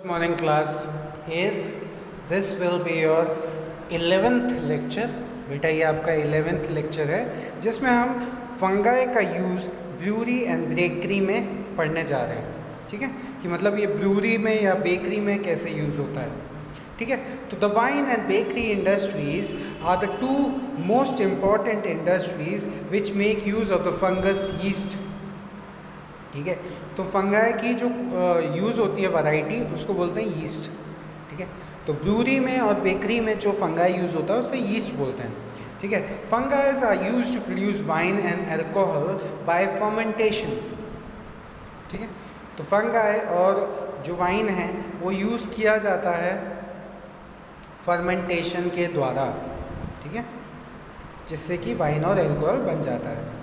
Morning class 8th. This will be your 11th lecture. बेटा ये आपका 11th लेक्चर है जिसमें हम फंगाई का यूज़ ब्रूरी एंड बेकरी में पढ़ने जा रहे हैं. ठीक है कि मतलब ये ब्रूरी में या बेकरी में कैसे यूज़ होता है. ठीक है, तो the wine and bakery industries are the two most important industries which make use of the fungus yeast. ठीक है, तो फंगाई की जो यूज़ होती है वैरायटी उसको बोलते हैं यीस्ट. ठीक है, तो ब्रूरी में और बेकरी में जो फंगाई यूज़ होता है उसे यीस्ट बोलते हैं. ठीक है, fungi are used to produce wine and alcohol by fermentation. ठीक है, तो फंगाई और जो वाइन है वो यूज़ किया जाता है फर्मेंटेशन के द्वारा. ठीक है, जिससे कि वाइन और अल्कोहल बन जाता है.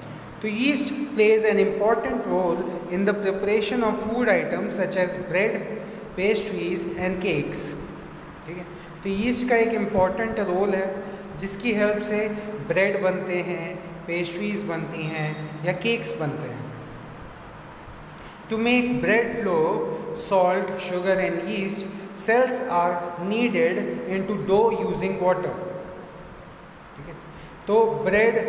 तो yeast plays an important role in the preparation of food items such as bread, pastries and cakes. ठीक है, तो yeast का एक इम्पॉर्टेंट रोल है जिसकी हेल्प से ब्रेड बनते हैं, पेस्ट्रीज बनती हैं या केक्स बनते हैं. To make bread flour, salt, sugar and yeast, cells are needed into dough using water. ठीक है, तो ब्रेड,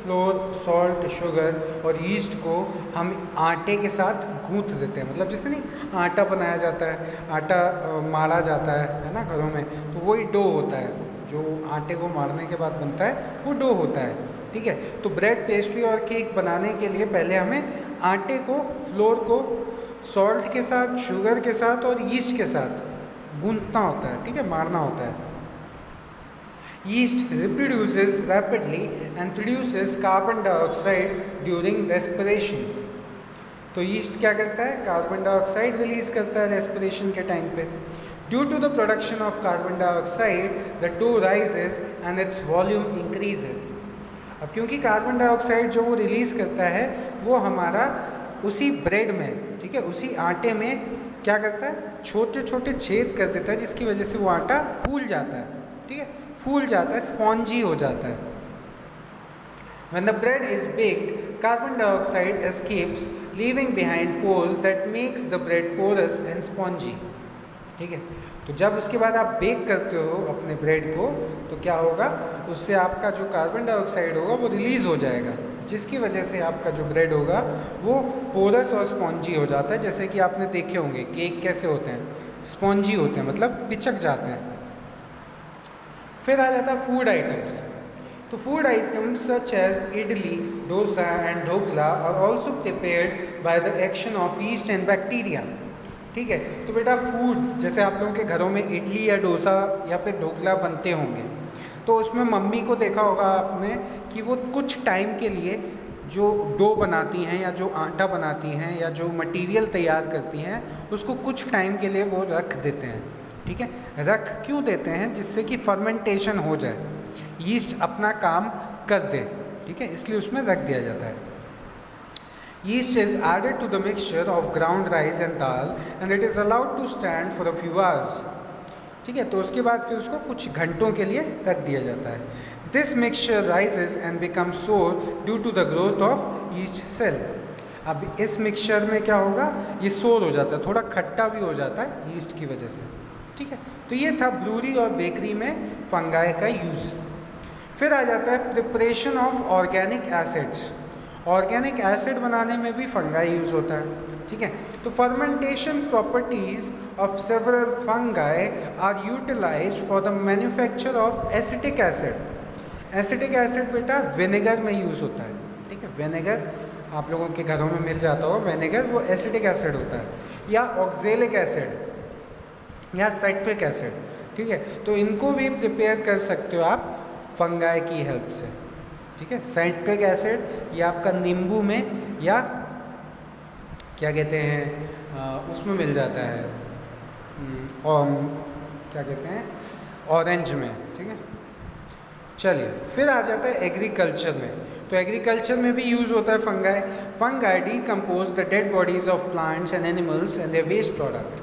फ्लोर, सॉल्ट, शुगर और यीस्ट को हम आटे के साथ गूँथ देते हैं. मतलब जैसे नहीं आटा बनाया जाता है, आटा मारा जाता है ना घरों में, तो वही डो होता है जो आटे को मारने के बाद बनता है, वो डो होता है. ठीक है, तो ब्रेड, पेस्ट्री और केक बनाने के लिए पहले हमें आटे को, फ्लोर को सॉल्ट के साथ, शुगर के साथ और यीस्ट के साथ गूँथना होता है. ठीक है, मारना होता है. Yeast reproduces rapidly and produces carbon dioxide during respiration. तो yeast क्या करता है, कार्बन डाइऑक्साइड रिलीज करता है रेस्पिरेशन के टाइम पे. Due to the production of carbon dioxide, the dough rises and its volume increases. अब क्योंकि कार्बन डाइऑक्साइड जो वो रिलीज करता है वो हमारा उसी ब्रेड में, ठीक है, उसी आटे में क्या करता है, छोटे छोटे छेद कर देता है जिसकी वजह से वो आटा फूल जाता है. ठीक है, फूल जाता है, स्पॉन्जी हो जाता है. When the bread is baked, carbon dioxide escapes, leaving behind pores that makes the bread porous and spongy. ठीक है, तो जब उसके बाद आप बेक करते हो अपने ब्रेड को तो क्या होगा, उससे आपका जो कार्बन डाइऑक्साइड होगा वो रिलीज़ हो जाएगा, जिसकी वजह से आपका जो ब्रेड होगा वो पोरस और स्पॉन्जी हो जाता है. जैसे कि आपने देखे होंगे केक कैसे होते हैं, स्पॉन्जी होते हैं, मतलब पिचक जाते हैं. फिर आ जाता है फूड आइटम्स. तो food items such as idli, dosa and dhokla are also prepared by the action of yeast and bacteria. ठीक है, तो बेटा फूड जैसे आप लोगों के घरों में इडली या डोसा या फिर ढोकला बनते होंगे तो उसमें मम्मी को देखा होगा आपने कि वो कुछ टाइम के लिए जो डो बनाती हैं या जो आटा बनाती हैं या जो मटेरियल तैयार करती हैं उसको कुछ टाइम के लिए वो रख देते हैं. ठीक है, रख क्यों देते हैं, जिससे कि फर्मेंटेशन हो जाए, यीस्ट अपना काम कर दे. ठीक है, इसलिए उसमें रख दिया जाता है. Yeast is added to the mixture of ground rice and dal and it is allowed to stand for a few hours. ठीक है, तो उसके बाद फिर उसको कुछ घंटों के लिए रख दिया जाता है. This mixture rises and become sour due to the growth of yeast cell. अब इस मिक्सचर में क्या होगा, ये सोर हो जाता है, थोड़ा खट्टा भी हो जाता है यीस्ट की वजह से. ठीक है, तो ये था ब्रूरी और बेकरी में फंगाई का यूज़. फिर आ जाता है preparation of organic acids. Organic acid बनाने में भी फंगाई यूज़ होता है. ठीक है, तो fermentation properties of several fungi are utilized for the manufacture of acetic acid. Acetic acid बेटा विनेगर में यूज़ होता है. ठीक है, विनेगर आप लोगों के घरों में मिल जाता हो, विनेगर वो एसिटिक एसिड होता है, या ऑक्जेलिक एसिड या साइट्रिक एसिड. ठीक है, तो इनको भी प्रिपेयर कर सकते हो आप फंगाई की हेल्प से. ठीक है, साइट्रिक एसिड या आपका नींबू में या क्या कहते हैं उसमें मिल जाता है, और क्या कहते हैं ऑरेंज में. ठीक है, चलिए फिर आ जाता है एग्रीकल्चर में. तो एग्रीकल्चर में भी यूज़ होता है fungi. Fungi decompose the dead bodies of plants and animals and their waste product.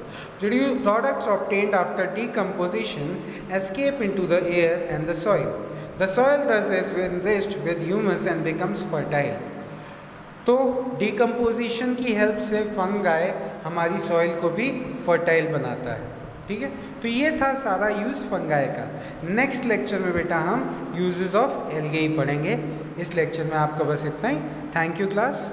Products obtained after decomposition escape into the air and the soil. The soil thus is enriched with humus and becomes fertile. तो decomposition की help से fungi हमारी soil को भी fertile बनाता है। ठीक है, तो ये था सारा यूज़ फंगाई का। नेक्स्ट लेक्चर में बेटा हम यूजेस ऑफ एल्गे ही पढ़ेंगे। इस लेक्चर में आपका बस इतना ही। Thank you class.